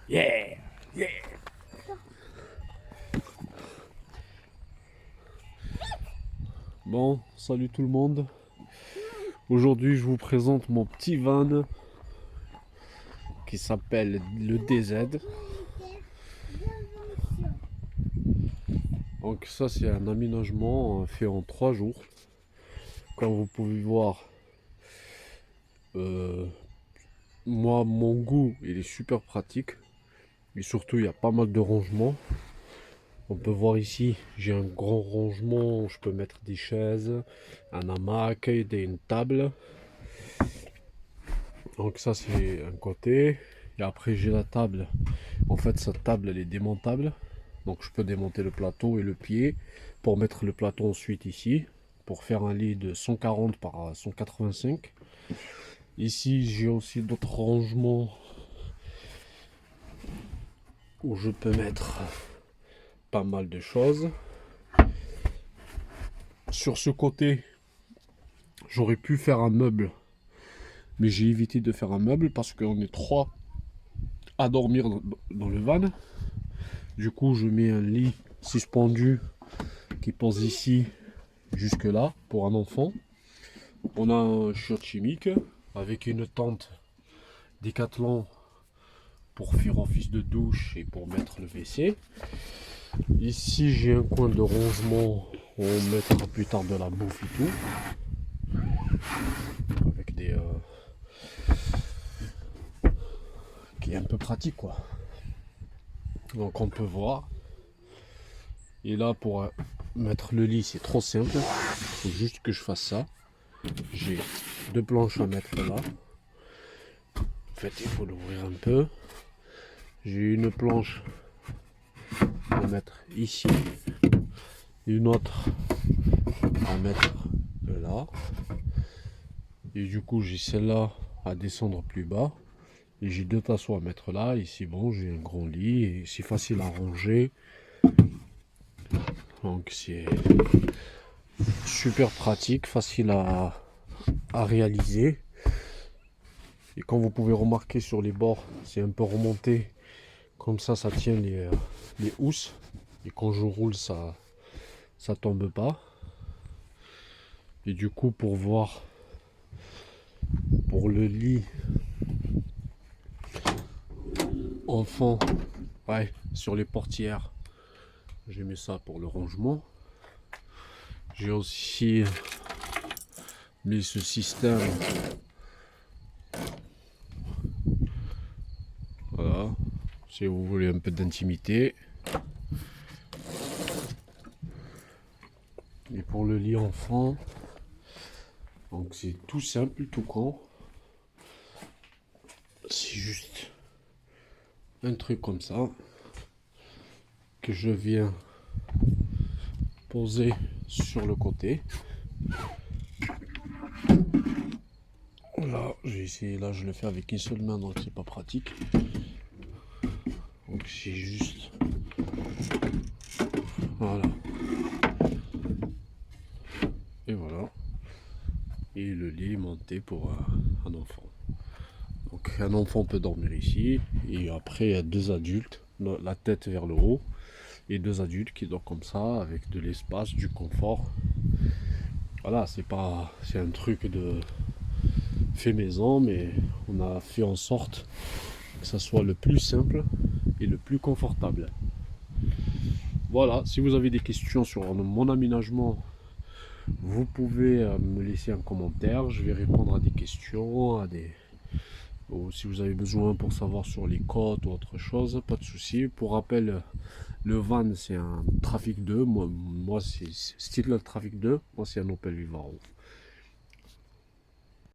Yeah, yeah. Bon, salut tout le monde. Aujourd'hui, je vous présente mon petit van qui s'appelle le DZ. Donc ça, c'est un aménagement fait en 3 jours. Comme vous pouvez voir, euh, moi, mon goût, il est super pratique. Et surtout, il y a pas mal de rangements. On peut voir ici, j'ai un grand rangement où je peux mettre des chaises, un hamac, une table. Donc ça, c'est un côté. Et après, j'ai la table. En fait, cette table, elle est démontable. Donc je peux démonter le plateau et le pied pour mettre le plateau ensuite ici. Pour faire un lit de 140 par 185. Ici, j'ai aussi d'autres rangements où je peux mettre pas mal de choses. Sur ce côté, j'aurais pu faire un meuble, mais j'ai évité de faire un meuble parce qu'on est 3 à dormir dans le van. Du coup, je mets un lit suspendu qui pose ici jusque là pour un enfant. On a un chiotte chimique avec une tente Décathlon pour faire office de douche et pour mettre le WC. Ici, j'ai un coin de rangement où on mettra plus tard de la bouffe et tout. Avec des... qui est un peu pratique quoi. Donc on peut voir. Et là, pour mettre le lit, c'est trop simple. Il faut juste que je fasse ça. J'ai 2 planches à mettre là. En fait, il faut l'ouvrir un peu. J'ai une planche à mettre ici. Une autre à mettre là. Et du coup, j'ai celle-là à descendre plus bas. Et j'ai 2 tasseaux à mettre là. Ici, bon, j'ai un grand lit. Et c'est facile à ranger. Donc, c'est super pratique, facile à réaliser. Et comme vous pouvez remarquer sur les bords, c'est un peu remonté. Comme ça tient les housses. Et quand je roule, ça tombe pas. Et du coup, pour voir, pour le lit enfant, ouais, sur les portières, j'ai mis ça pour le rangement. J'ai aussi mis ce système. Voilà, si vous voulez un peu d'intimité. Et pour le lit enfant, donc c'est tout simple, tout con. C'est juste un truc comme ça que je viens poser sur le côté. Là, j'ai essayé, là je le fais avec une seule main, donc c'est pas pratique. Donc c'est juste, voilà. Et voilà. Et le lit est monté pour un enfant. Donc un enfant peut dormir ici. Et après il y a 2 adultes, la tête vers le haut. Et 2 adultes qui dorment comme ça, avec de l'espace, du confort. Voilà, c'est un truc de fait maison, mais on a fait en sorte que ça soit le plus simple et le plus confortable. Voilà, si vous avez des questions sur mon aménagement, vous pouvez me laisser un commentaire. Je vais répondre à des questions, ou si vous avez besoin pour savoir sur les cotes ou autre chose, pas de souci. Pour rappel, le van c'est un Trafic 2. Moi c'est style Trafic 2. Moi c'est un Opel Vivaro.